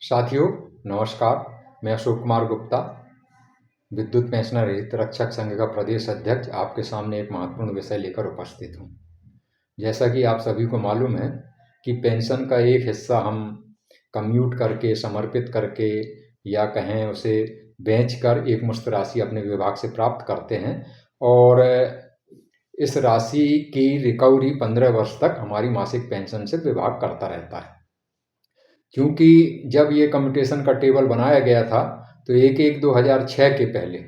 साथियों नमस्कार। मैं अशोक कुमार गुप्ता, विद्युत पेंशनर हित रक्षक संघ का प्रदेश अध्यक्ष, आपके सामने एक महत्वपूर्ण विषय लेकर उपस्थित हूँ। जैसा कि आप सभी को मालूम है कि पेंशन का एक हिस्सा हम कम्यूट करके, समर्पित करके या कहें उसे बेचकर एकमुश्त राशि अपने विभाग से प्राप्त करते हैं और इस राशि की रिकवरी 15 वर्ष तक हमारी मासिक पेंशन से विभाग करता रहता है। क्योंकि जब ये कम्यूटेशन का टेबल बनाया गया था तो 1/1/2006 के पहले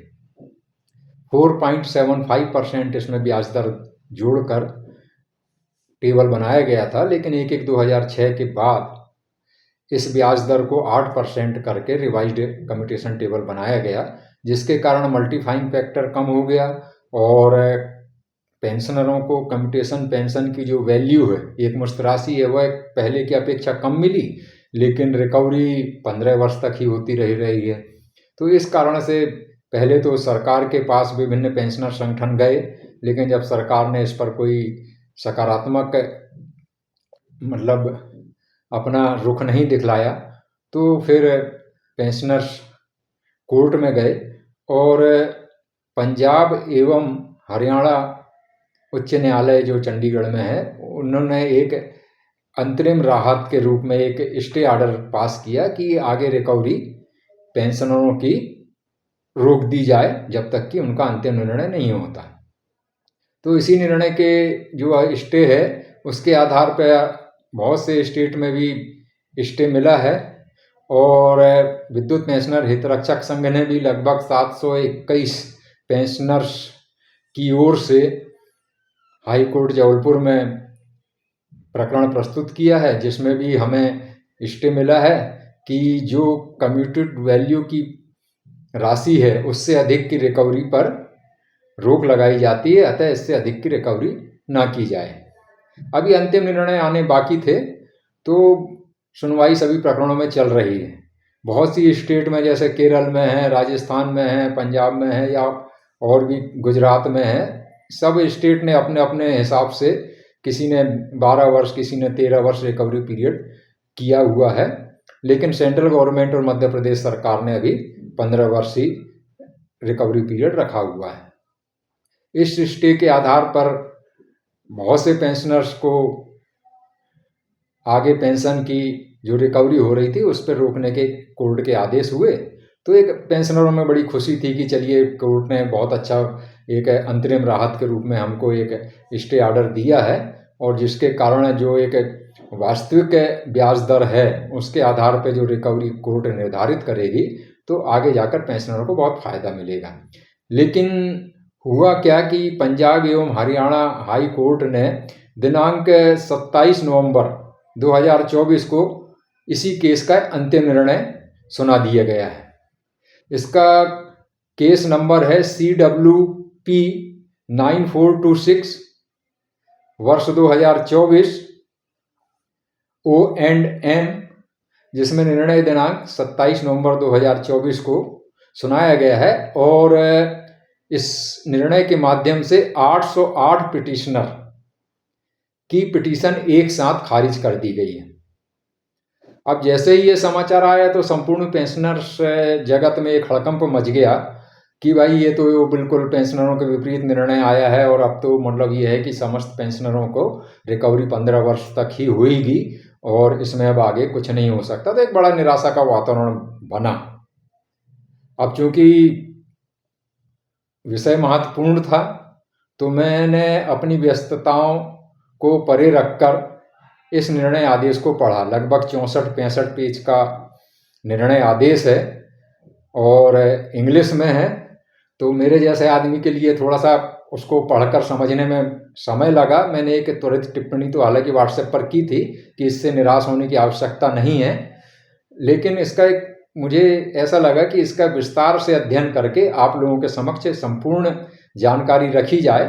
4.75% इसमें ब्याज दर जोड़कर टेबल बनाया गया था, लेकिन 1/1/2006 के बाद इस ब्याज दर को 8% करके रिवाइज्ड कम्यूटेशन टेबल बनाया गया, जिसके कारण मल्टीप्लाइंग फैक्टर कम हो गया और पेंशनरों को कम्यूटेशन पेंशन की जो वैल्यू है, एक मुश्त राशि है, वह पहले की अपेक्षा कम मिली, लेकिन रिकवरी 15 वर्ष तक ही होती रही है। तो इस कारण से पहले तो सरकार के पास विभिन्न पेंशनर संगठन गए, लेकिन जब सरकार ने इस पर कोई सकारात्मक अपना रुख नहीं दिखलाया तो फिर पेंशनर्स कोर्ट में गए और पंजाब एवं हरियाणा उच्च न्यायालय जो चंडीगढ़ में है, उन्होंने एक अंतरिम राहत के रूप में एक स्टे ऑर्डर पास किया कि आगे रिकवरी पेंशनरों की रोक दी जाए जब तक कि उनका अंतिम निर्णय नहीं होता। तो इसी निर्णय के जो स्टे है उसके आधार पर बहुत से स्टेट में भी स्टे मिला है और विद्युत पेंशनर हितरक्षक संघ ने भी लगभग 721 पेंशनर्स की ओर से हाई कोर्ट जबलपुर में प्रकरण प्रस्तुत किया है, जिसमें भी हमें स्टे मिला है कि जो कम्यूटेड वैल्यू की राशि है उससे अधिक की रिकवरी पर रोक लगाई जाती है, अतः इससे अधिक की रिकवरी ना की जाए। अभी अंतिम निर्णय आने बाकी थे, तो सुनवाई सभी प्रकरणों में चल रही है। बहुत सी स्टेट में जैसे केरल में है, राजस्थान में है, पंजाब में है या और भी गुजरात में है, सब स्टेट ने अपने अपने हिसाब से, किसी ने 12 वर्ष, किसी ने 13 वर्ष रिकवरी पीरियड किया हुआ है, लेकिन सेंट्रल गवर्नमेंट और मध्य प्रदेश सरकार ने अभी 15 वर्ष ही रिकवरी पीरियड रखा हुआ है। इस स्टे के आधार पर बहुत से पेंशनर्स को आगे पेंशन की जो रिकवरी हो रही थी उस पर रोकने के कोर्ट के आदेश हुए, तो एक पेंशनरों में बड़ी खुशी थी कि चलिए कोर्ट ने बहुत अच्छा एक अंतरिम राहत के रूप में हमको एक स्टे ऑर्डर दिया है और जिसके कारण जो एक वास्तविक ब्याज दर है उसके आधार पर जो रिकवरी कोर्ट निर्धारित करेगी तो आगे जाकर पेंशनरों को बहुत फ़ायदा मिलेगा। लेकिन हुआ क्या कि पंजाब एवं हरियाणा हाई कोर्ट ने दिनांक 27 नवंबर 2024 को इसी केस का अंतिम निर्णय सुना दिया गया है। इसका केस नंबर है CWP 9426 वर्ष 2024 O&M, जिसमें निर्णय दिनांक 27 नवंबर 2024 को सुनाया गया है और इस निर्णय के माध्यम से 808 पिटिशनर की पिटीशन एक साथ खारिज कर दी गई है। अब जैसे ही ये समाचार आया तो संपूर्ण पेंशनर्स जगत में एक हड़कंप मच गया कि भाई ये तो बिल्कुल पेंशनरों के विपरीत निर्णय आया है और अब तो ये है कि समस्त पेंशनरों को रिकवरी 15 वर्ष तक ही होगी और इसमें अब आगे कुछ नहीं हो सकता। तो एक बड़ा निराशा का वातावरण बना। अब चूंकि विषय महत्वपूर्ण था तो मैंने अपनी व्यस्तताओं को परे रखकर इस निर्णय आदेश को पढ़ा। लगभग 64-65 पेज का निर्णय आदेश है और इंग्लिश में है, तो मेरे जैसे आदमी के लिए थोड़ा सा उसको पढ़कर समझने में समय लगा। मैंने एक त्वरित टिप्पणी तो हालांकि व्हाट्सएप पर की थी कि इससे निराश होने की आवश्यकता नहीं है, लेकिन इसका एक मुझे ऐसा लगा कि इसका विस्तार से अध्ययन करके आप लोगों के समक्ष संपूर्ण जानकारी रखी जाए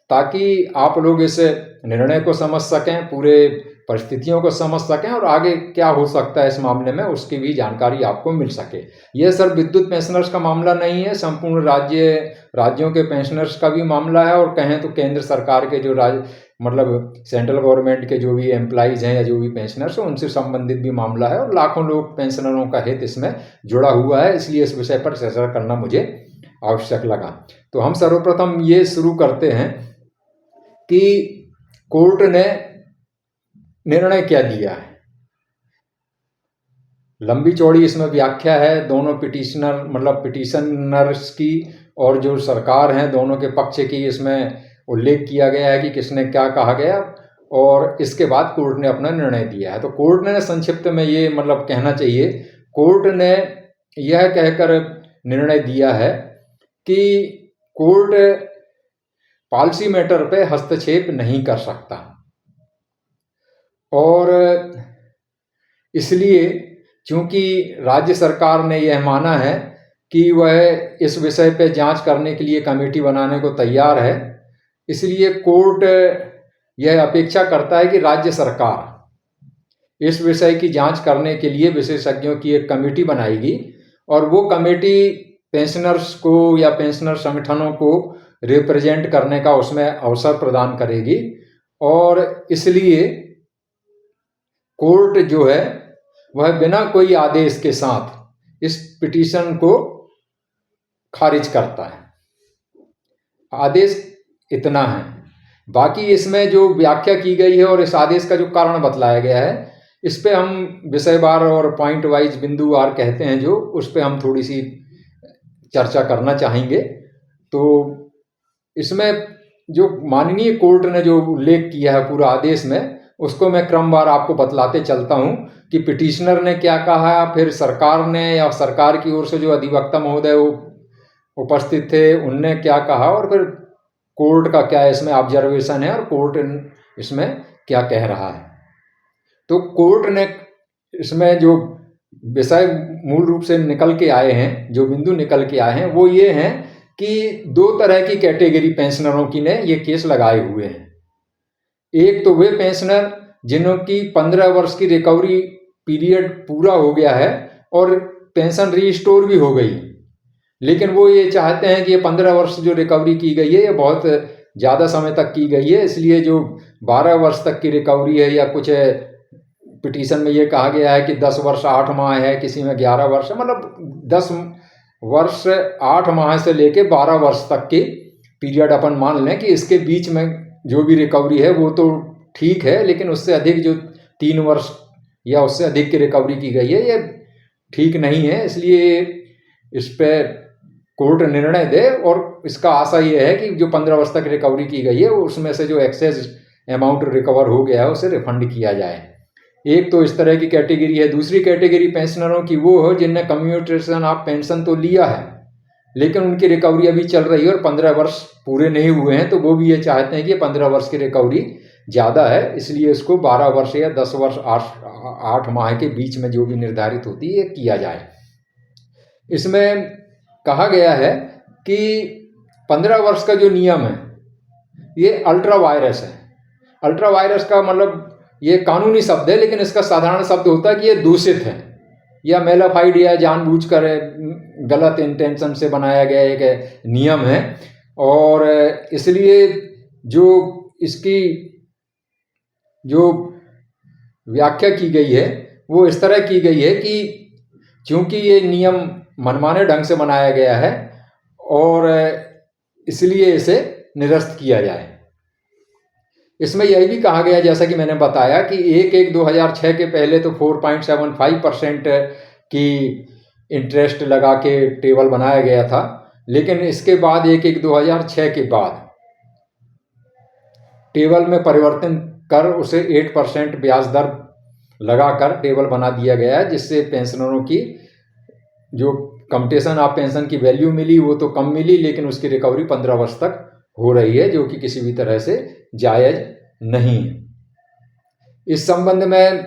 ताकि आप लोग इस निर्णय को समझ सकें, पूरे परिस्थितियों को समझ सकें और आगे क्या हो सकता है इस मामले में उसकी भी जानकारी आपको मिल सके। यह सिर्फ विद्युत पेंशनर्स का मामला नहीं है, संपूर्ण राज्यों के पेंशनर्स का भी मामला है और कहें तो केंद्र सरकार के जो मतलब सेंट्रल गवर्नमेंट के जो भी एम्प्लॉइज हैं या जो भी पेंशनर्स हैं उनसे संबंधित भी मामला है और लाखों लोग पेंशनरों का हित इसमें जुड़ा हुआ है, इसलिए इस विषय पर चर्चा करना मुझे आवश्यक लगा। तो हम सर्वप्रथम ये शुरू करते हैं कि कोर्ट ने निर्णय क्या दिया है। लंबी चौड़ी इसमें व्याख्या है, दोनों पिटिशनर मतलब पिटिशनर्स की और जो सरकार हैं दोनों के पक्ष की इसमें उल्लेख किया गया है कि किसने क्या कहा गया और इसके बाद कोर्ट ने अपना निर्णय दिया है। तो कोर्ट ने संक्षिप्त में ये मतलब कहना चाहिए, कोर्ट ने यह कहकर निर्णय दिया है कि कोर्ट पॉलिसी मैटर पे हस्तक्षेप नहीं कर सकता और इसलिए चूंकि राज्य सरकार ने यह माना है कि वह इस विषय पे जांच करने के लिए कमेटी बनाने को तैयार है, इसलिए कोर्ट यह अपेक्षा करता है कि राज्य सरकार इस विषय की जांच करने के लिए विशेषज्ञों की एक कमेटी बनाएगी और वो कमेटी पेंशनर्स को या पेंशनर संगठनों को रिप्रेजेंट करने का उसमें अवसर प्रदान करेगी और इसलिए कोर्ट जो है वह बिना कोई आदेश के साथ इस पिटीशन को खारिज करता है। आदेश इतना है, बाकी इसमें जो व्याख्या की गई है और इस आदेश का जो कारण बतलाया गया है इस पे हम विषयवार और पॉइंट वाइज बिंदुवार कहते हैं जो, उस पे हम थोड़ी सी चर्चा करना चाहेंगे। तो इसमें जो माननीय कोर्ट ने जो उल्लेख किया है पूरा आदेश में, उसको मैं क्रमवार आपको बतलाते चलता हूं कि पिटिशनर ने क्या कहा, फिर सरकार ने या सरकार की ओर से जो अधिवक्ता महोदय वो उपस्थित थे उनने क्या कहा और फिर कोर्ट का क्या इसमें ऑब्जर्वेशन है और कोर्ट इसमें क्या कह रहा है। तो कोर्ट ने इसमें जो विषय मूल रूप से निकल के आए हैं, जो बिंदु निकल के आए हैं वो ये हैं कि दो तरह की कैटेगरी पेंशनरों की ने ये केस लगाए हुए हैं। एक तो वे पेंशनर जिन्हों की 15 वर्ष की रिकवरी पीरियड पूरा हो गया है और पेंशन रीस्टोर भी हो गई, लेकिन वो ये चाहते हैं कि ये 15 वर्ष जो रिकवरी की गई है ये बहुत ज़्यादा समय तक की गई है, इसलिए जो 12 वर्ष तक की रिकवरी है या कुछ पिटीशन में ये कहा गया है कि 10 वर्ष 8 माह है, किसी में 11 वर्ष है, मतलब 10 वर्ष 8 माह से लेके 12 वर्ष तक की पीरियड अपन मान लें कि इसके बीच में जो भी रिकवरी है वो तो ठीक है, लेकिन उससे अधिक जो 3 वर्ष या उससे अधिक की रिकवरी की गई है ये ठीक नहीं है, इसलिए इस पे कोर्ट निर्णय दे और इसका आशा ये है कि जो 15 वर्ष तक रिकवरी की गई है उसमें से जो एक्सेस अमाउंट रिकवर हो गया है उसे रिफंड किया जाए। एक तो इस तरह की कैटेगरी है। दूसरी कैटेगरी पेंशनरों की वो हो जिनने कम्यूटेशन ऑफ पेंशन तो लिया है लेकिन उनकी रिकवरी अभी चल रही है और 15 वर्ष पूरे नहीं हुए हैं, तो वो भी ये चाहते हैं कि 15 वर्ष की रिकवरी ज़्यादा है, इसलिए इसको 12 वर्ष या 10 वर्ष 8 माह के बीच में जो भी निर्धारित होती है किया जाए। इसमें कहा गया है कि 15 वर्ष का जो नियम है ये अल्ट्रा वायरस है। अल्ट्रा वायरस का मतलब ये कानूनी शब्द है, लेकिन इसका साधारण शब्द होता है कि ये दूषित है या मेलाफाइड या जानबूझकर गलत इंटेंशन से बनाया गया एक नियम है और इसलिए जो इसकी जो व्याख्या की गई है वो इस तरह की गई है कि चूंकि ये नियम मनमाने ढंग से बनाया गया है और इसलिए इसे निरस्त किया जाए। इसमें यह भी कहा गया, जैसा कि मैंने बताया, कि 1/1/2006 के पहले तो 4.75% की इंटरेस्ट लगा के टेबल बनाया गया था, लेकिन इसके बाद 1/1/2006 के बाद टेबल में परिवर्तन कर उसे 8% ब्याज दर लगाकर टेबल बना दिया गया है, जिससे पेंशनरों की जो कम्पटेशन ऑफ पेंशन की वैल्यू मिली वो तो कम मिली, लेकिन उसकी रिकवरी 15 वर्ष तक हो रही है, जो कि किसी भी तरह से जायज नहीं है। इस संबंध में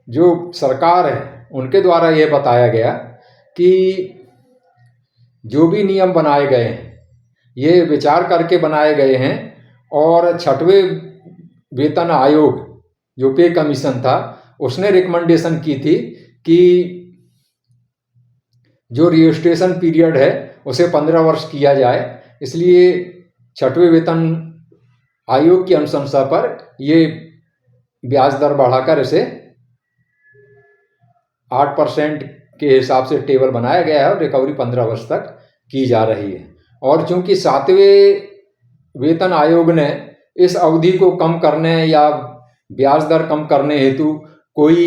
जो सरकार है उनके द्वारा यह बताया गया कि जो भी नियम बनाए गए हैं ये विचार करके बनाए गए हैं और 6वें वेतन आयोग जो पे कमीशन था उसने रिकमेंडेशन की थी कि जो रजिस्ट्रेशन पीरियड है उसे 15 वर्ष किया जाए, इसलिए 6वें वेतन आयोग की अनुशंसा पर ये ब्याज दर बढ़ाकर इसे 8% के हिसाब से टेबल बनाया गया है और रिकवरी 15 वर्ष तक की जा रही है। और चूंकि 7वें वेतन आयोग ने इस अवधि को कम करने या ब्याज दर कम करने हेतु कोई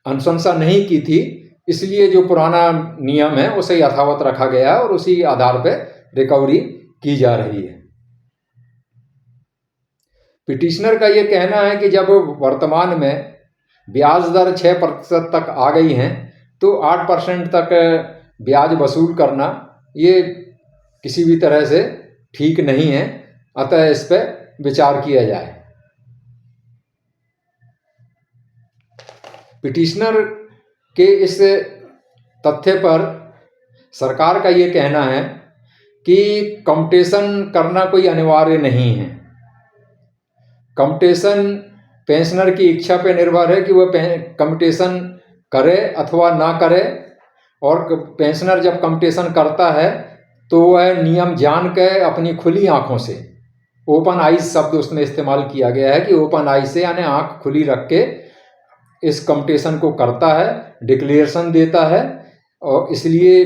अनुशंसा नहीं की थी, इसलिए जो पुराना नियम है उसे यथावत रखा गया है और उसी आधार पर रिकवरी की जा रही है। पिटिशनर का ये कहना है कि जब वर्तमान में ब्याज दर 6% तक आ गई हैं तो 8% तक ब्याज वसूल करना ये किसी भी तरह से ठीक नहीं है, अतः इस पर विचार किया जाए। पिटिशनर के इस तथ्य पर सरकार का ये कहना है कि कम्यूटेशन करना कोई अनिवार्य नहीं है। कम्यूटेशन पेंशनर की इच्छा पर निर्भर है कि वह कम्यूटेशन करे अथवा ना करे, और पेंशनर जब कम्यूटेशन करता है तो वह नियम जान के अपनी खुली आंखों से, ओपन आइज शब्द उसमें इस्तेमाल किया गया है कि ओपन आइज से यानी आंख खुली रख के इस कम्यूटेशन को करता है, डिक्लेरेशन देता है, और इसलिए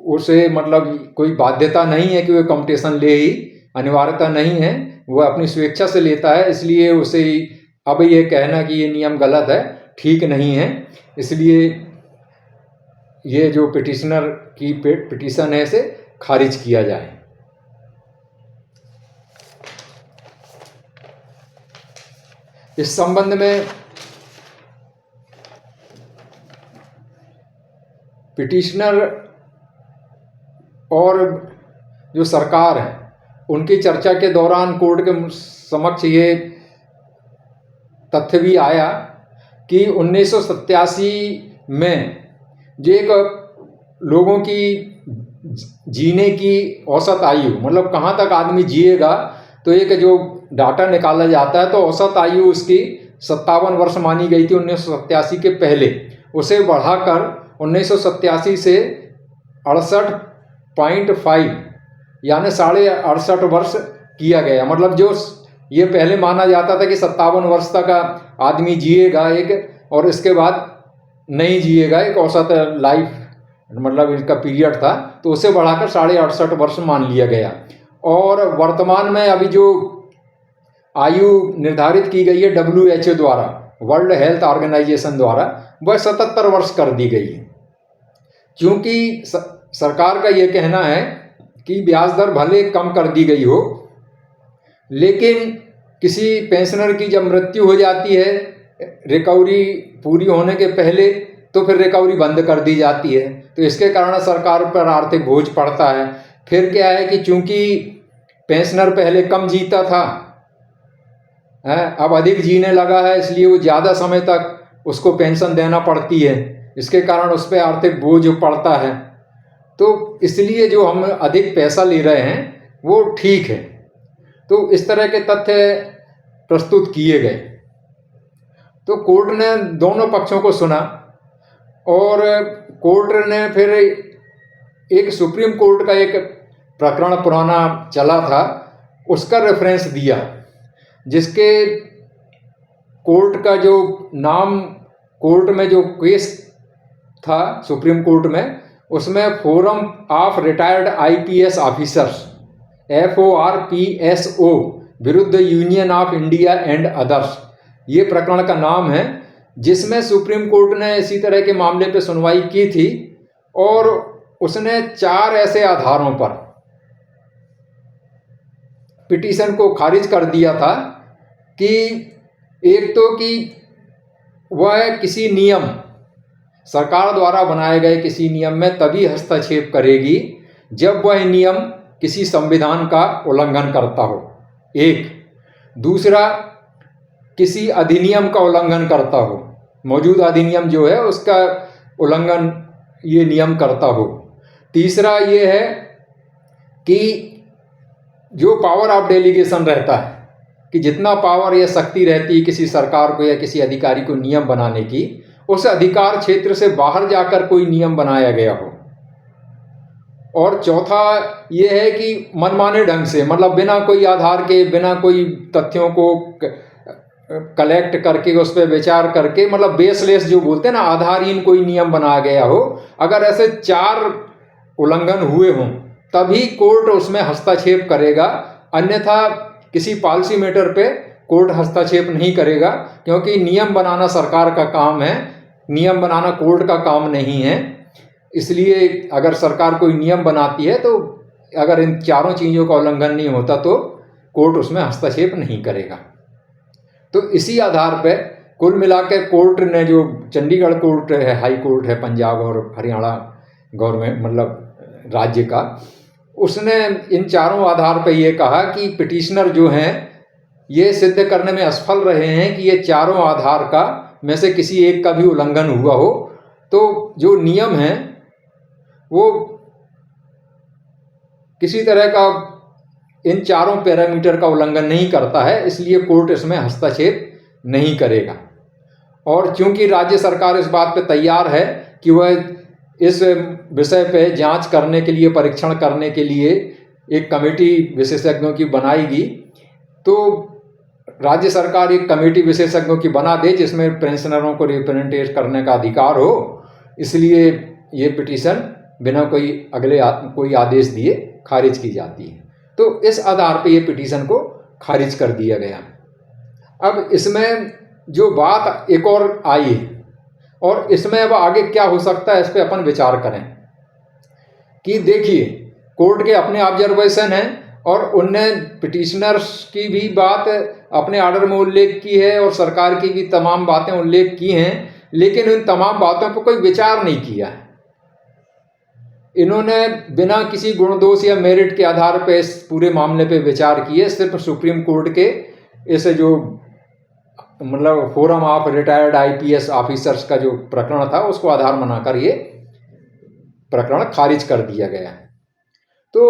उसे मतलब कोई बाध्यता नहीं है कि वह कम्यूटेशन ले ही, अनिवार्यता नहीं है, वह अपनी स्वेच्छा से लेता है। इसलिए उसे अब ये कहना कि ये नियम गलत है ठीक नहीं है, इसलिए ये जो पिटिशनर की पिटीशन है इसे खारिज किया जाए। इस संबंध में पिटिशनर और जो सरकार है उनकी चर्चा के दौरान कोर्ट के समक्ष ये तथ्य भी आया कि 1987 में जो एक लोगों की जीने की औसत आयु, मतलब कहाँ तक आदमी जिएगा, तो एक जो डाटा निकाला जाता है तो औसत आयु उसकी 57 वर्ष मानी गई थी 1987 के पहले। उसे बढ़ाकर 1987 से 68.5 यानी 68.5 वर्ष किया गया। मतलब जो ये पहले माना जाता था कि 57 वर्ष तक आदमी जिएगा एक, और इसके बाद नहीं जिएगा, एक औसत लाइफ मतलब इसका पीरियड था, तो उसे बढ़ाकर 68.5 वर्ष मान लिया गया। और वर्तमान में अभी जो आयु निर्धारित की गई है WHO द्वारा, वर्ल्ड हेल्थ ऑर्गेनाइजेशन द्वारा, वह 77 वर्ष कर दी गई है। क्योंकि सरकार का ये कहना है कि ब्याज दर भले कम कर दी गई हो, लेकिन किसी पेंशनर की जब मृत्यु हो जाती है रिकवरी पूरी होने के पहले, तो फिर रिकवरी बंद कर दी जाती है, तो इसके कारण सरकार पर आर्थिक बोझ पड़ता है। फिर क्या है कि चूंकि पेंशनर पहले कम जीता था, अब अधिक जीने लगा है, इसलिए वो ज़्यादा समय तक उसको पेंशन देना पड़ती है, इसके कारण उस पर आर्थिक बोझ पड़ता है। तो इसलिए जो हम अधिक पैसा ले रहे हैं वो ठीक है। तो इस तरह के तथ्य प्रस्तुत किए गए। तो कोर्ट ने दोनों पक्षों को सुना और कोर्ट ने फिर एक सुप्रीम कोर्ट का एक प्रकरण पुराना चला था उसका रेफरेंस दिया, जिसके कोर्ट का जो नाम कोर्ट में जो केस था सुप्रीम कोर्ट में, उसमें forum of retired IPS officers FORPSO विरुद्ध union of India and others, ये प्रकरण का नाम है, जिसमें सुप्रीम कोर्ट ने इसी तरह के मामले पर सुनवाई की थी। और उसने 4 ऐसे आधारों पर पिटीशन को खारिज कर दिया था कि एक तो कि वह किसी नियम, सरकार द्वारा बनाए गए किसी नियम में तभी हस्तक्षेप करेगी जब वह नियम किसी संविधान का उल्लंघन करता हो, एक। दूसरा, किसी अधिनियम का उल्लंघन करता हो, मौजूदा अधिनियम जो है उसका उल्लंघन ये नियम करता हो। तीसरा ये है कि जो पावर ऑफ डेलीगेशन रहता है, कि जितना पावर या शक्ति रहती है किसी सरकार को या किसी अधिकारी को नियम बनाने की, उस अधिकार क्षेत्र से बाहर जाकर कोई नियम बनाया गया हो। और चौथा ये है कि मनमाने ढंग से, मतलब बिना कोई आधार के, बिना कोई तथ्यों को कलेक्ट करके उस पर विचार करके, मतलब बेसलेस जो बोलते हैं ना, आधारहीन कोई नियम बनाया गया हो। अगर ऐसे 4 उल्लंघन हुए हों तभी कोर्ट उसमें हस्तक्षेप करेगा, अन्यथा किसी पॉलिसी मैटर पे कोर्ट हस्तक्षेप नहीं करेगा, क्योंकि नियम बनाना सरकार का काम है, नियम बनाना कोर्ट का काम नहीं है। इसलिए अगर सरकार कोई नियम बनाती है तो अगर इन चारों चीज़ों का उल्लंघन नहीं होता तो कोर्ट उसमें हस्तक्षेप नहीं करेगा। तो इसी आधार पर कुल मिला के कोर्ट ने, जो चंडीगढ़ कोर्ट है, हाई कोर्ट है पंजाब और हरियाणा गवर्नमेंट, मतलब राज्य का, उसने इन चारों आधार पर यह कहा कि पिटिशनर जो हैं ये सिद्ध करने में असफल रहे हैं कि ये चारों आधार का में से किसी एक का भी उल्लंघन हुआ हो, तो जो नियम है वो किसी तरह का इन चारों पैरामीटर का उल्लंघन नहीं करता है, इसलिए कोर्ट इसमें हस्तक्षेप नहीं करेगा। और चूंकि राज्य सरकार इस बात पे तैयार है कि वह इस विषय पे जांच करने के लिए, परीक्षण करने के लिए एक कमेटी विशेषज्ञों की बनाएगी, तो राज्य सरकार एक कमेटी विशेषज्ञों की बना दे जिसमें पेंशनरों को रिप्रेजेंटेट करने का अधिकार हो। इसलिए ये पिटीशन बिना कोई आदेश दिए खारिज की जाती है। तो इस आधार पे ये पिटीशन को खारिज कर दिया गया। अब इसमें जो बात एक और आई है, और इसमें अब आगे क्या हो सकता है इस पर अपन विचार करें कि देखिए, कोर्ट के अपने ऑब्जर्वेशन हैं और उनने पिटिशनर्स की भी बात अपने ऑर्डर में उल्लेख की है और सरकार की भी तमाम बातें उल्लेख की हैं, लेकिन इन तमाम बातों पर कोई विचार नहीं किया है। इन्होंने बिना किसी गुण दोष या मेरिट के आधार पर इस पूरे मामले पे विचार किए, सिर्फ सुप्रीम कोर्ट के इस जो मतलब forum of retired IPS officers का जो प्रकरण था उसको आधार बनाकर ये प्रकरण खारिज कर दिया गया। तो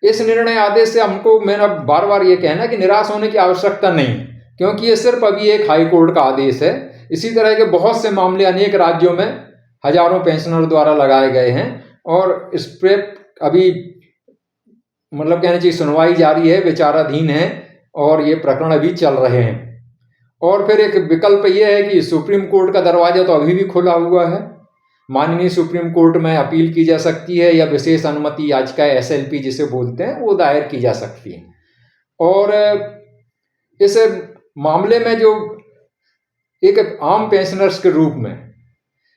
इस निर्णय आदेश से हमको, मेरा बार बार ये कहना है कि निराश होने की आवश्यकता नहीं, क्योंकि ये सिर्फ अभी एक हाई कोर्ट का आदेश है। इसी तरह के बहुत से मामले अनेक राज्यों में हजारों पेंशनर द्वारा लगाए गए हैं और इस पर अभी मतलब कहना चाहिए सुनवाई जारी है, विचाराधीन है और ये प्रकरण अभी चल रहे हैं। और फिर एक विकल्प ये है कि सुप्रीम कोर्ट का दरवाजा तो अभी भी खुला हुआ है, माननीय सुप्रीम कोर्ट में अपील की जा सकती है या विशेष अनुमति याचिका एसएलपी जिसे बोलते हैं वो दायर की जा सकती है। और इस मामले में जो एक आम पेंशनर्स के रूप में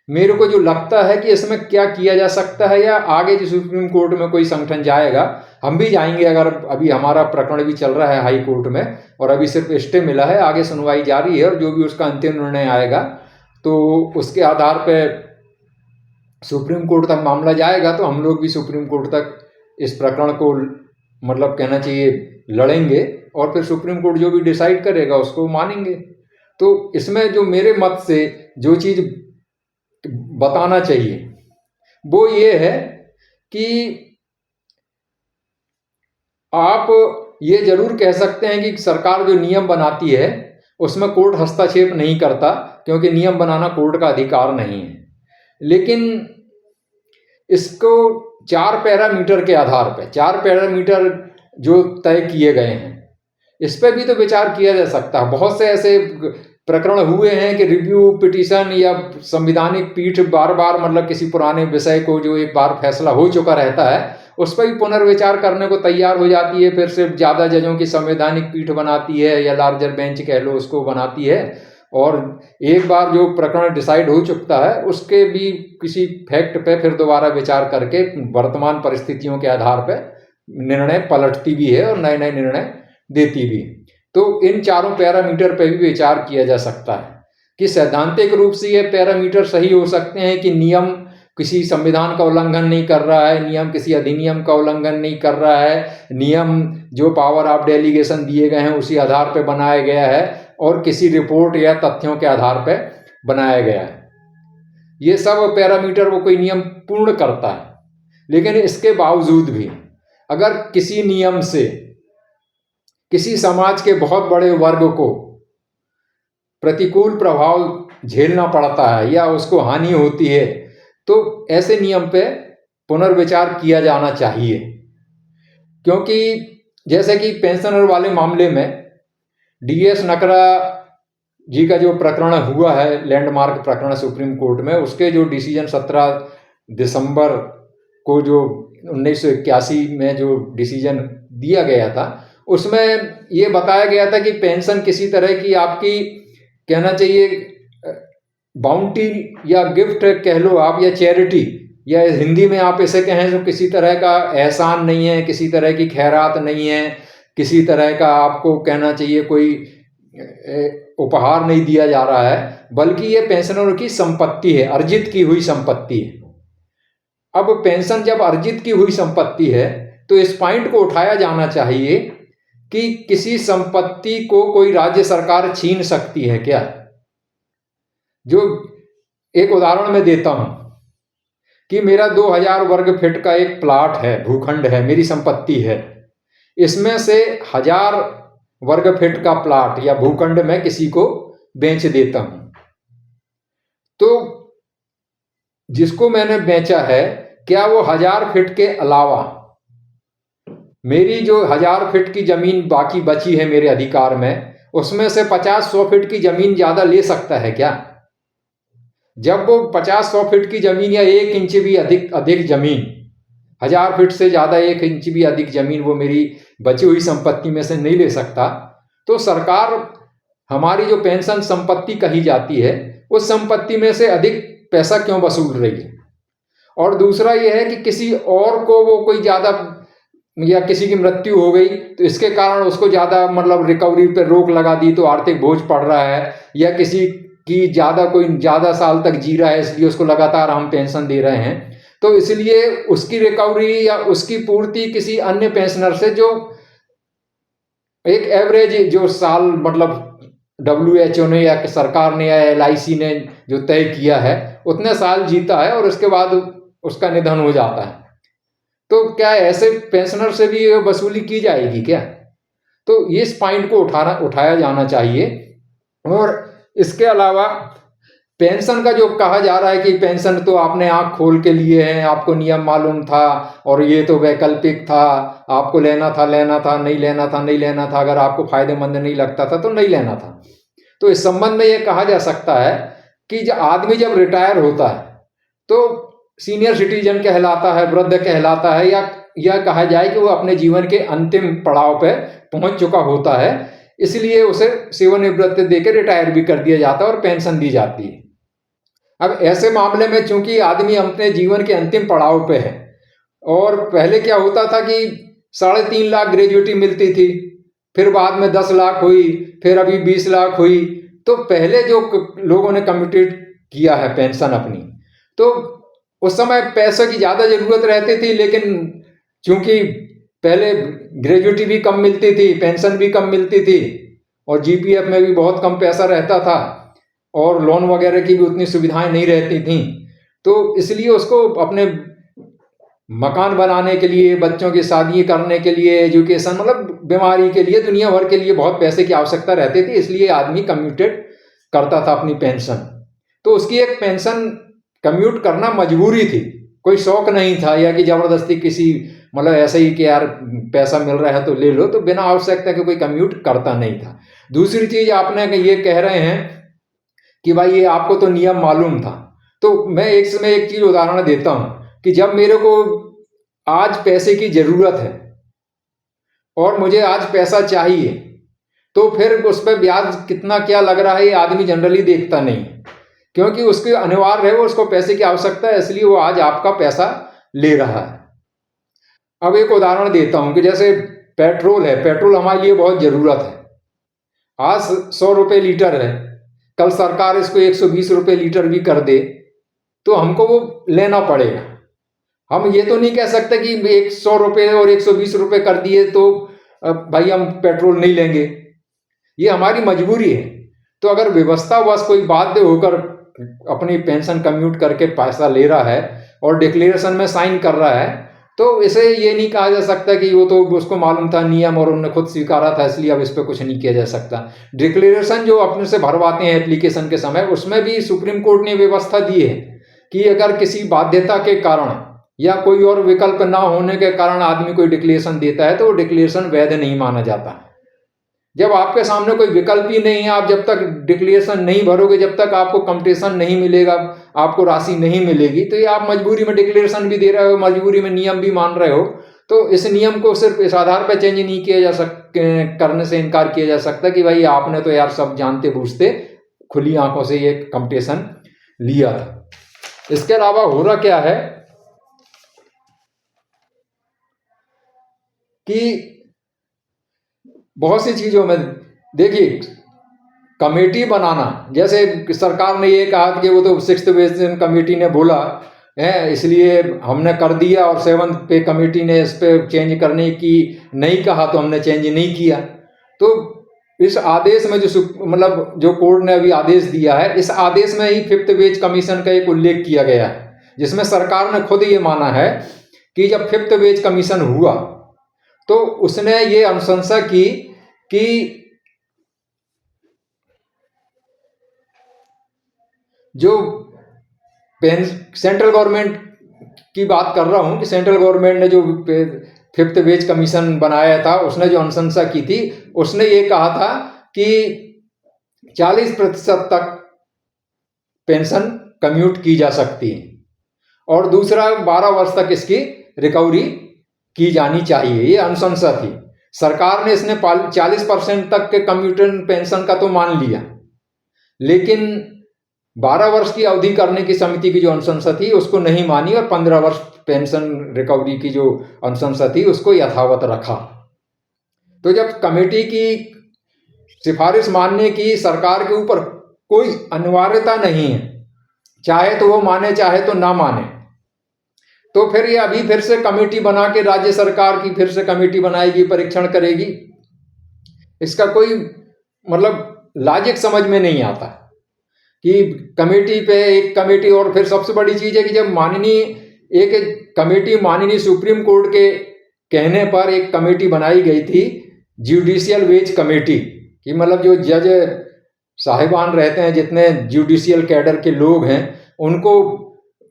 मेरे को जो लगता है कि इसमें क्या किया जा सकता है, या आगे जो सुप्रीम कोर्ट में कोई संगठन जाएगा, हम भी जाएंगे, अगर अभी हमारा प्रकरण भी चल रहा है हाई कोर्ट में और अभी सिर्फ स्टे मिला है, आगे सुनवाई जारी है और जो भी उसका अंतिम निर्णय आएगा तो उसके आधार पर सुप्रीम कोर्ट तक मामला जाएगा, तो हम लोग भी सुप्रीम कोर्ट तक इस प्रकरण को मतलब कहना चाहिए लड़ेंगे और फिर सुप्रीम कोर्ट जो भी डिसाइड करेगा उसको मानेंगे। तो इसमें जो मेरे मत से जो चीज़ बताना चाहिए वो ये है कि आप ये जरूर कह सकते हैं कि सरकार जो नियम बनाती है उसमें कोर्ट हस्तक्षेप नहीं करता, क्योंकि नियम बनाना कोर्ट का अधिकार नहीं है। लेकिन इसको 4 पैरामीटर के आधार पर, 4 पैरामीटर जो तय किए गए हैं, इस पर भी तो विचार किया जा सकता है। बहुत से ऐसे प्रकरण हुए हैं कि रिव्यू पिटीशन या संवैधानिक पीठ बार बार मतलब किसी पुराने विषय को जो एक बार फैसला हो चुका रहता है उस पर भी पुनर्विचार करने को तैयार हो जाती है, फिर से ज़्यादा जजों की संवैधानिक पीठ बनाती है या लार्जर बेंच कह लो उसको बनाती है, और एक बार जो प्रकरण डिसाइड हो चुका है उसके भी किसी फैक्ट पे फिर दोबारा विचार करके वर्तमान परिस्थितियों के आधार पर निर्णय पलटती भी है और नए नए निर्णय देती भी। तो इन चारों पैरामीटर पर भी विचार किया जा सकता है कि सैद्धांतिक रूप से ये पैरामीटर सही हो सकते हैं कि नियम किसी संविधान का उल्लंघन नहीं कर रहा है, नियम किसी अधिनियम का उल्लंघन नहीं कर रहा है, नियम जो पावर ऑफ डेलीगेशन दिए गए हैं उसी आधार पर बनाया गया है और किसी रिपोर्ट या तथ्यों के आधार पर बनाया गया है। ये सब पैरामीटर वो कोई नियम पूर्ण करता है, लेकिन इसके बावजूद भी अगर किसी नियम से किसी समाज के बहुत बड़े वर्ग को प्रतिकूल प्रभाव झेलना पड़ता है या उसको हानि होती है, तो ऐसे नियम पे पुनर्विचार किया जाना चाहिए। क्योंकि जैसे कि पेंशनर वाले मामले में DS नकरा जी का जो प्रकरण हुआ है, लैंडमार्क प्रकरण सुप्रीम कोर्ट में, उसके जो डिसीजन 17 दिसंबर को जो 1981 में जो डिसीजन दिया गया था, उसमें ये बताया गया था कि पेंशन किसी तरह की आपकी, कहना चाहिए बाउंटी या गिफ्ट कह लो आप, या चैरिटी, या हिंदी में आप इसे कहें तो किसी तरह का एहसान नहीं है, किसी तरह की खैरात नहीं है, किसी तरह का आपको कहना चाहिए कोई उपहार नहीं दिया जा रहा है, बल्कि ये पेंशनरों की संपत्ति है, अर्जित की हुई संपत्ति है। अब पेंशन जब अर्जित की हुई संपत्ति है तो इस पॉइंट को उठाया जाना चाहिए कि किसी संपत्ति को कोई राज्य सरकार छीन सकती है क्या। जो एक उदाहरण मैं देता हूं कि मेरा 2000 वर्ग फीट का एक प्लाट है, भूखंड है, मेरी संपत्ति है। इसमें से 1000 वर्ग फीट का प्लाट या भूखंड मैं किसी को बेच देता हूं, तो जिसको मैंने बेचा है, क्या वो 1000 फीट के अलावा मेरी जो 1000 फीट की जमीन बाकी बची है मेरे अधिकार में, उसमें से 50-100 फीट की जमीन ज्यादा ले सकता है क्या? जब वो 50-100 फीट की जमीन या 1 इंच भी अधिक जमीन, 1000 फीट से ज्यादा 1 इंच भी अधिक जमीन वो मेरी बची हुई संपत्ति में से नहीं ले सकता, तो सरकार हमारी जो पेंशन संपत्ति कही जाती है, उस संपत्ति में से अधिक पैसा क्यों वसूल रही है? और दूसरा यह है कि किसी और को वो कोई ज्यादा, या किसी की मृत्यु हो गई तो इसके कारण उसको ज्यादा मतलब रिकवरी पे रोक लगा दी तो आर्थिक बोझ पड़ रहा है, या किसी की कोई ज्यादा साल तक जी रहा है इसलिए उसको लगातार हम पेंशन दे रहे हैं, तो इसलिए उसकी रिकवरी या उसकी पूर्ति किसी अन्य पेंशनर से जो एक एवरेज जो साल मतलब WHO ने या सरकार ने या LIC ने जो तय किया है उतने साल जीता है और उसके बाद उसका निधन हो जाता है, तो क्या ऐसे पेंशनर से भी वसूली की जाएगी क्या? तो इस पॉइंट को उठाया जाना चाहिए। और इसके अलावा पेंशन का जो कहा जा रहा है कि पेंशन तो आपने आंख खोल के लिए हैं, आपको नियम मालूम था और ये तो वैकल्पिक था, आपको लेना था, नहीं लेना था, अगर आपको फायदेमंद नहीं लगता था तो नहीं लेना था। तो इस संबंध में ये कहा जा सकता है कि आदमी जब रिटायर होता है तो सीनियर सिटीजन कहलाता है, वृद्ध कहलाता है, या कहा जाए कि वो अपने जीवन के अंतिम पड़ाव पे पहुंच चुका होता है, इसलिए उसे सेवानिवृत्ति देकर रिटायर भी कर दिया जाता है और पेंशन दी जाती है। अब ऐसे मामले में चूंकि आदमी अपने जीवन के अंतिम पड़ाव पे है, और पहले क्या होता था कि 3.5 लाख ग्रेजुएटी मिलती थी, फिर बाद में 10 लाख हुई, फिर अभी 20 लाख हुई, तो पहले जो लोगों ने कम्यूटेट किया है पेंशन अपनी, तो उस समय पैसे की ज्यादा जरूरत रहती थी, लेकिन चूंकि पहले ग्रेजुएटी भी कम मिलती थी, पेंशन भी कम मिलती थी, और GPF में भी बहुत कम पैसा रहता था, और लोन वगैरह की भी उतनी सुविधाएं नहीं रहती थी, तो इसलिए उसको अपने मकान बनाने के लिए, बच्चों की शादी करने के लिए, एजुकेशन मतलब बीमारी के लिए, दुनिया भर के लिए बहुत पैसे की आवश्यकता रहती थी, इसलिए आदमी कम्यूटेट करता था अपनी पेंशन। तो उसकी एक पेंशन कम्यूट करना मजबूरी थी, कोई शौक नहीं था, या कि जबरदस्ती किसी मतलब ऐसे ही कि यार पैसा मिल रहा है तो ले लो, तो बिना आवश्यकता के कोई कम्यूट करता नहीं था। दूसरी चीज, आपने ये कह रहे हैं कि भाई ये आपको तो नियम मालूम था, तो मैं एक चीज उदाहरण देता हूं कि जब मेरे को आज पैसे की जरूरत है और मुझे आज पैसा चाहिए, तो फिर उस पर ब्याज कितना क्या लग रहा है ये आदमी जनरली देखता नहीं, क्योंकि उसके अनिवार्य है, वो उसको पैसे की आवश्यकता है, इसलिए वो आज आपका पैसा ले रहा है। अब एक उदाहरण देता हूं कि जैसे पेट्रोल है, पेट्रोल हमारे लिए बहुत जरूरत है, आज 100 रुपये लीटर है, कल सरकार इसको 120 रुपये लीटर भी कर दे तो हमको वो लेना पड़ेगा। हम ये तो नहीं कह सकते कि 100 रुपये और 120 रुपये कर दिए तो भाई हम पेट्रोल नहीं लेंगे, ये हमारी मजबूरी है। तो अगर व्यवस्थावश कोई बाध्य होकर अपनी पेंशन कम्यूट करके पैसा ले रहा है और डिक्लेरेशन में साइन कर रहा है, तो इसे ये नहीं कहा जा सकता कि वो तो उसको मालूम था नियम और उन्होंने खुद स्वीकारा था इसलिए अब इस पर कुछ नहीं किया जा सकता। डिक्लेरेशन जो अपने से भरवाते हैं एप्लीकेशन के समय, उसमें भी सुप्रीम कोर्ट ने व्यवस्था दी है कि अगर किसी बाध्यता के कारण या कोई और विकल्प ना होने के कारण आदमी कोई डिक्लेरेशन देता है तो वो डिक्लेरेशन वैध नहीं माना जाता। जब आपके सामने कोई विकल्प ही नहीं है, आप जब तक डिक्लेरेशन नहीं भरोगे, जब तक आपको कंपटीशन नहीं मिलेगा, आपको राशि नहीं मिलेगी, तो ये आप मजबूरी में डिक्लेरेशन भी दे रहे हो, मजबूरी में नियम भी मान रहे हो। तो इस नियम को सिर्फ इस आधार पर चेंज नहीं किया जा करने से इनकार किया जा सकता कि भाई आपने तो यार सब जानते बूझते खुली आंखों से ये कंपटीशन लिया था। इसके अलावा हो रहा क्या है कि बहुत सी चीजों में देखिए, कमेटी बनाना, जैसे सरकार ने ये कहा कि वो तो 6th वेतन कमेटी ने बोला है इसलिए हमने कर दिया, और 7th पे कमेटी ने इस पे चेंज करने की नहीं कहा तो हमने चेंज नहीं किया। तो इस आदेश में जो मतलब जो कोर्ट ने अभी आदेश दिया है, इस आदेश में ही 5th वेज कमीशन का एक उल्लेख किया गया है, जिसमें सरकार ने खुद ये माना है कि जब 5th वेज कमीशन हुआ तो उसने ये अनुशंसा की कि जो सेंट्रल गवर्नमेंट की बात कर रहा हूं कि सेंट्रल गवर्नमेंट ने जो 5th वेज कमीशन बनाया था, उसने जो अनुशंसा की थी, उसने ये कहा था कि 40% तक पेंशन कम्यूट की जा सकती है, और दूसरा 12 वर्ष तक इसकी रिकवरी की जानी चाहिए। ये अनुशंसा थी। सरकार ने इसने 40% तक के कम्यूटेशन पेंशन का तो मान लिया, लेकिन 12 वर्ष की अवधि करने की समिति की जो अनुशंसा थी उसको नहीं मानी, और 15 वर्ष पेंशन रिकवरी की जो अनुशंसा थी उसको यथावत रखा। तो जब कमेटी की सिफारिश मानने की सरकार के ऊपर कोई अनिवार्यता नहीं है, चाहे तो वो माने चाहे तो ना माने, तो फिर ये अभी फिर से कमेटी बना के राज्य सरकार की फिर से कमेटी बनाएगी, परीक्षण करेगी। इसका कोई मतलब लॉजिक समझ में नहीं आता कि कमेटी पे एक कमेटी, और फिर सबसे बड़ी चीज है कि जब एक कमेटी माननीय सुप्रीम कोर्ट के कहने पर एक कमेटी बनाई गई थी, जुडिशियल वेज कमेटी, कि मतलब जो जज साहिबान रहते हैं, जितने जुडिशियल कैडर के लोग हैं, उनको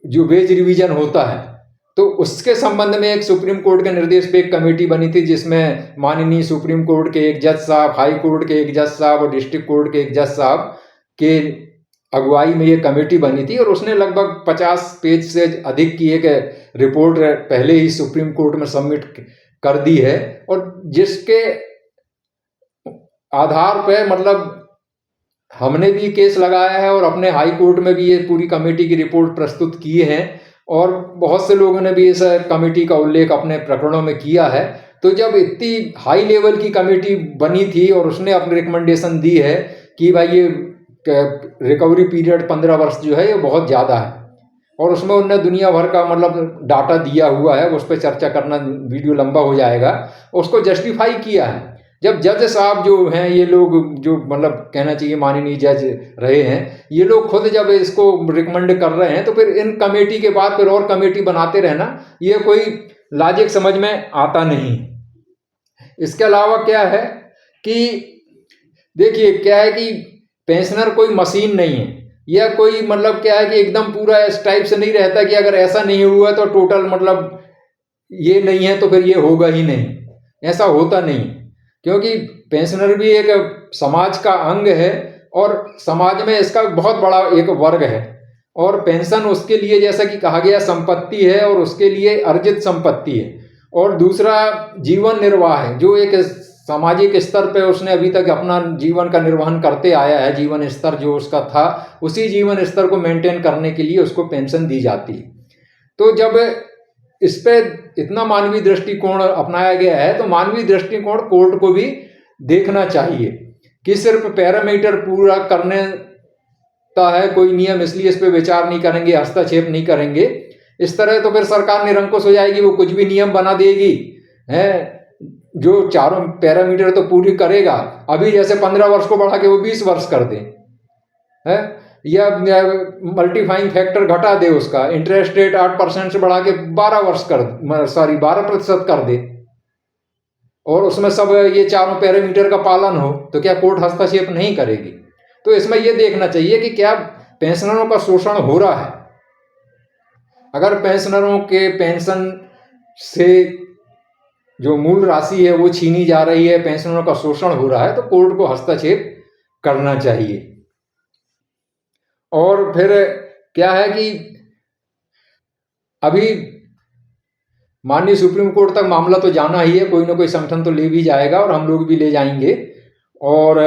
जो वेज रिवीजन होता है, तो उसके संबंध में एक सुप्रीम कोर्ट के निर्देश पे एक कमेटी बनी थी, जिसमें माननीय सुप्रीम कोर्ट के एक जज साहब, हाई कोर्ट के एक जज साहब और डिस्ट्रिक्ट कोर्ट के एक जज साहब के अगुवाई में ये कमेटी बनी थी, और उसने लगभग 50 पेज से अधिक की एक रिपोर्ट पहले ही सुप्रीम कोर्ट में सबमिट कर दी है, और जिसके आधार पर मतलब हमने भी केस लगाया है और अपने हाई कोर्ट में भी ये पूरी कमेटी की रिपोर्ट प्रस्तुत की है, और बहुत से लोगों ने भी इस कमेटी का उल्लेख अपने प्रकरणों में किया है। तो जब इतनी हाई लेवल की कमेटी बनी थी और उसने अपनी रिकमेंडेशन दी है कि भाई ये रिकवरी पीरियड 15 वर्ष जो है ये बहुत ज़्यादा है, और उसमें उन्होंने दुनिया भर का मतलब डाटा दिया हुआ है, उस पर चर्चा करना वीडियो लंबा हो जाएगा, उसको जस्टिफाई किया है। जब जज साहब जो हैं, ये लोग जो मतलब कहना चाहिए माननीय जज रहे हैं, ये लोग खुद जब इसको रिकमेंड कर रहे हैं, तो फिर इन कमेटी के बाद फिर और कमेटी बनाते रहना, ये कोई लॉजिक समझ में आता नहीं। इसके अलावा क्या है कि देखिए, क्या है कि पेंशनर कोई मशीन नहीं है, या कोई मतलब क्या है कि एकदम पूरा इस टाइप से नहीं रहता कि अगर ऐसा नहीं हुआ तो टोटल मतलब ये नहीं है तो फिर ये होगा ही नहीं, ऐसा होता नहीं। क्योंकि पेंशनर भी एक समाज का अंग है, और समाज में इसका बहुत बड़ा एक वर्ग है, और पेंशन उसके लिए जैसा कि कहा गया संपत्ति है, और उसके लिए अर्जित संपत्ति है, और दूसरा जीवन निर्वाह है, जो एक सामाजिक स्तर पे उसने अभी तक अपना जीवन का निर्वहन करते आया है, जीवन स्तर जो उसका था उसी जीवन स्तर को मेंटेन करने के लिए उसको पेंशन दी जाती है। तो जब इस पे इतना मानवीय दृष्टिकोण अपनाया गया है, तो मानवीय दृष्टिकोण कोर्ट को भी देखना चाहिए कि सिर्फ पैरामीटर पूरा करने का है कोई नियम, इसलिए इस पे विचार नहीं करेंगे, हस्तक्षेप नहीं करेंगे। इस तरह तो फिर सरकार निरंकुश हो जाएगी, वो कुछ भी नियम बना देगी है, जो चारों पैरामीटर तो पूरी करेगा। अभी जैसे 15 वर्ष को बढ़ा के वो 20 वर्ष कर दे है, या मल्टीफाइंग फैक्टर घटा दे, उसका इंटरेस्ट रेट 8% से बढ़ा के 12% कर दे, और उसमें सब ये चारों पैरामीटर का पालन हो, तो क्या कोर्ट हस्तक्षेप नहीं करेगी? तो इसमें यह देखना चाहिए कि क्या पेंशनरों का शोषण हो रहा है। अगर पेंशनरों के पेंशन से जो मूल राशि है वो छीनी जा रही है, पेंशनरों का शोषण हो रहा है, तो कोर्ट को हस्तक्षेप करना चाहिए। और फिर क्या है कि अभी माननीय सुप्रीम कोर्ट तक मामला तो जाना ही है, कोई ना कोई संगठन तो ले भी जाएगा और हम लोग भी ले जाएंगे। और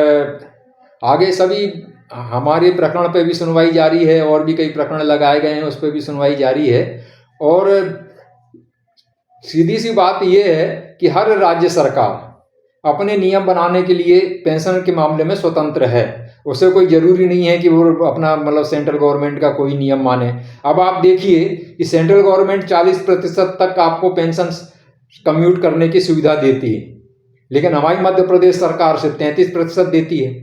आगे सभी हमारे प्रकरण पे भी सुनवाई जारी है, और भी कई प्रकरण लगाए गए हैं उस पर भी सुनवाई जारी है। और सीधी सी बात यह है कि हर राज्य सरकार अपने नियम बनाने के लिए पेंशन के मामले में स्वतंत्र है। उसे कोई जरूरी नहीं है कि वो अपना मतलब सेंट्रल गवर्नमेंट का कोई नियम माने। अब आप देखिए कि सेंट्रल गवर्नमेंट 40% तक आपको पेंशन कम्यूट करने की सुविधा देती है, लेकिन हमारी मध्य प्रदेश सरकार सिर्फ 33% देती है।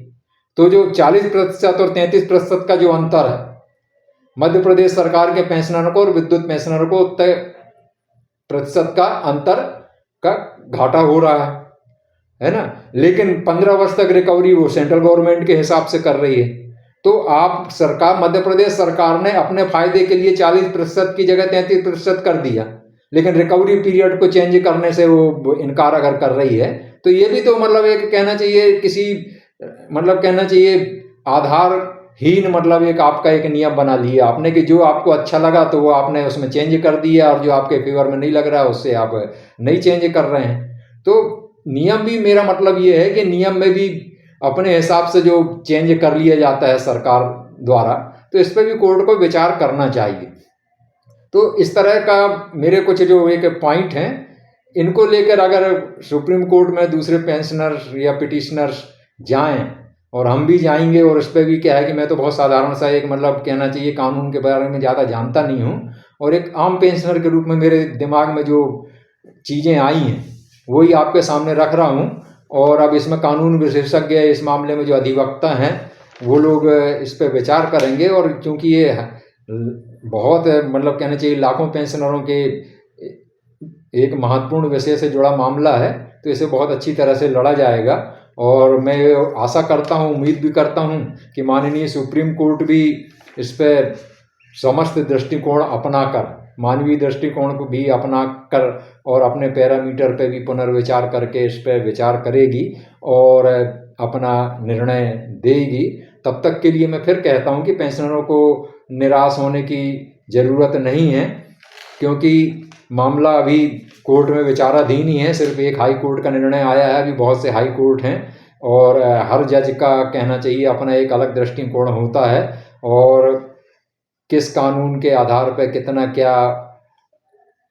तो जो 40% और 33% का जो अंतर है, मध्य प्रदेश सरकार के पेंशनर को और विद्युत पेंशनर को 30% का अंतर का घाटा हो रहा है ना। लेकिन 15 वर्ष तक रिकवरी वो सेंट्रल गवर्नमेंट के हिसाब से कर रही है। तो आप सरकार, मध्य प्रदेश सरकार ने अपने फायदे के लिए 40% की जगह 33% कर दिया, लेकिन रिकवरी पीरियड को चेंज करने से वो इनकार अगर कर रही है, तो ये भी तो मतलब एक कहना चाहिए कहना चाहिए आधारहीन मतलब एक आपका एक नियम बना लिया आपने कि जो आपको अच्छा लगा तो वो आपने उसमें चेंज कर दिया, और जो आपके फेवर में नहीं लग रहा है उससे आप नहीं चेंज कर रहे हैं। तो नियम भी, मेरा मतलब ये है कि नियम में भी अपने हिसाब से जो चेंज कर लिया जाता है सरकार द्वारा, तो इस पर भी कोर्ट को विचार करना चाहिए। तो इस तरह का मेरे कुछ जो एक पॉइंट हैं, इनको लेकर अगर सुप्रीम कोर्ट में दूसरे पेंशनर्स या पिटिशनर्स जाएं, और हम भी जाएंगे, और इस पर भी क्या है कि मैं तो बहुत साधारण सा एक मतलब कहना चाहिए कानून के बारे में ज़्यादा जानता नहीं हूँ, और एक आम पेंशनर के रूप में मेरे दिमाग में जो चीज़ें आई हैं वही आपके सामने रख रहा हूँ। और अब इसमें कानून विशेषज्ञ इस मामले में जो अधिवक्ता हैं वो लोग इस पर विचार करेंगे। और क्योंकि ये बहुत मतलब कहना चाहिए लाखों पेंशनरों के एक महत्वपूर्ण विषय से जुड़ा मामला है, तो इसे बहुत अच्छी तरह से लड़ा जाएगा। और मैं आशा करता हूँ, उम्मीद भी करता हूँ कि माननीय सुप्रीम कोर्ट भी इस पर समस्त दृष्टिकोण अपनाकर, मानवीय दृष्टिकोण को भी अपनाकर और अपने पैरामीटर पे भी पुनर्विचार करके इस पर विचार करेगी और अपना निर्णय देगी। तब तक के लिए मैं फिर कहता हूँ कि पेंशनरों को निराश होने की ज़रूरत नहीं है, क्योंकि मामला अभी कोर्ट में विचाराधीन ही है। सिर्फ एक हाई कोर्ट का निर्णय आया है, अभी बहुत से हाई कोर्ट हैं, और हर जज का कहना चाहिए अपना एक अलग दृष्टिकोण होता है, और किस कानून के आधार पर कितना क्या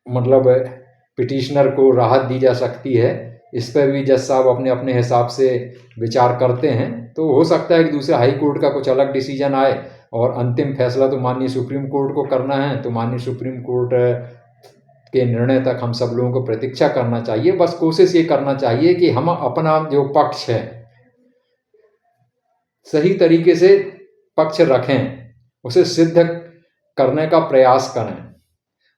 मतलब पिटिशनर को राहत दी जा सकती है, इस पर भी जज साहब अपने अपने हिसाब से विचार करते हैं। तो हो सकता है कि दूसरे हाई कोर्ट का कुछ अलग डिसीजन आए, और अंतिम फैसला तो माननीय सुप्रीम कोर्ट को करना है। तो माननीय सुप्रीम कोर्ट के निर्णय तक हम सब लोगों को प्रतीक्षा करना चाहिए। बस कोशिश ये करना चाहिए कि हम अपना जो पक्ष है सही तरीके से पक्ष रखें, उसे सिद्ध करने का प्रयास करें।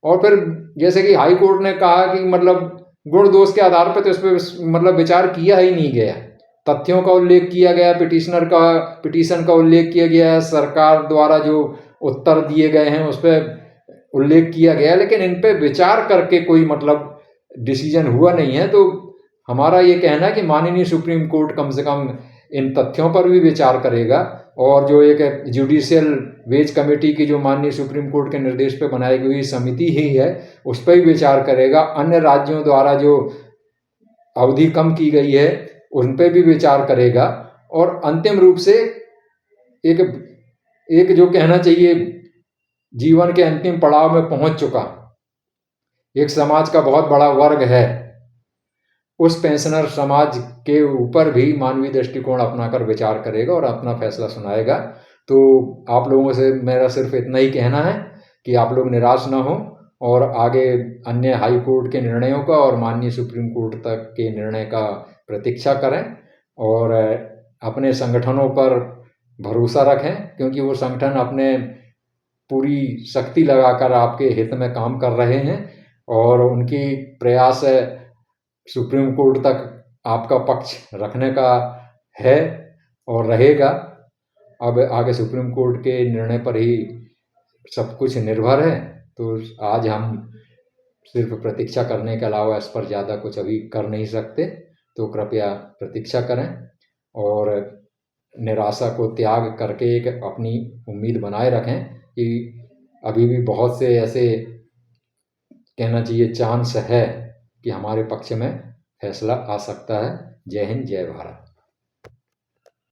और फिर जैसे कि हाई कोर्ट ने कहा कि मतलब गुण दोष के आधार पर तो इस पर मतलब विचार किया ही नहीं गया, तथ्यों का उल्लेख किया गया, पिटीशन का उल्लेख किया गया, सरकार द्वारा जो उत्तर दिए गए हैं उस पर उल्लेख किया गया, लेकिन इन पे विचार करके कोई मतलब डिसीजन हुआ नहीं है। तो हमारा ये कहना है कि माननीय सुप्रीम कोर्ट कम से कम इन तथ्यों पर भी विचार करेगा, और जो एक जुडिशियल वेज कमेटी की जो माननीय सुप्रीम कोर्ट के निर्देश पर बनाई गई समिति ही है उस पर भी विचार करेगा। अन्य राज्यों द्वारा जो अवधि कम की गई है उन पर भी विचार करेगा, और अंतिम रूप से एक जो कहना चाहिए जीवन के अंतिम पड़ाव में पहुंच चुका एक समाज का बहुत बड़ा वर्ग है, उस पेंशनर समाज के ऊपर भी मानवीय दृष्टिकोण अपनाकर विचार करेगा और अपना फैसला सुनाएगा। तो आप लोगों से मेरा सिर्फ इतना ही कहना है कि आप लोग निराश ना हो, और आगे अन्य हाई कोर्ट के निर्णयों का और माननीय सुप्रीम कोर्ट तक के निर्णय का प्रतीक्षा करें, और अपने संगठनों पर भरोसा रखें, क्योंकि वो संगठन अपने पूरी शक्ति लगाकर आपके हित में काम कर रहे हैं, और उनकी प्रयास सुप्रीम कोर्ट तक आपका पक्ष रखने का है और रहेगा। अब आगे सुप्रीम कोर्ट के निर्णय पर ही सब कुछ निर्भर है। तो आज हम सिर्फ प्रतीक्षा करने के अलावा इस पर ज़्यादा कुछ अभी कर नहीं सकते। तो कृपया प्रतीक्षा करें और निराशा को त्याग करके एक अपनी उम्मीद बनाए रखें कि अभी भी बहुत से ऐसे कहना चाहिए चांस है कि हमारे पक्ष में फैसला आ सकता है। जय हिंद, जय भारत।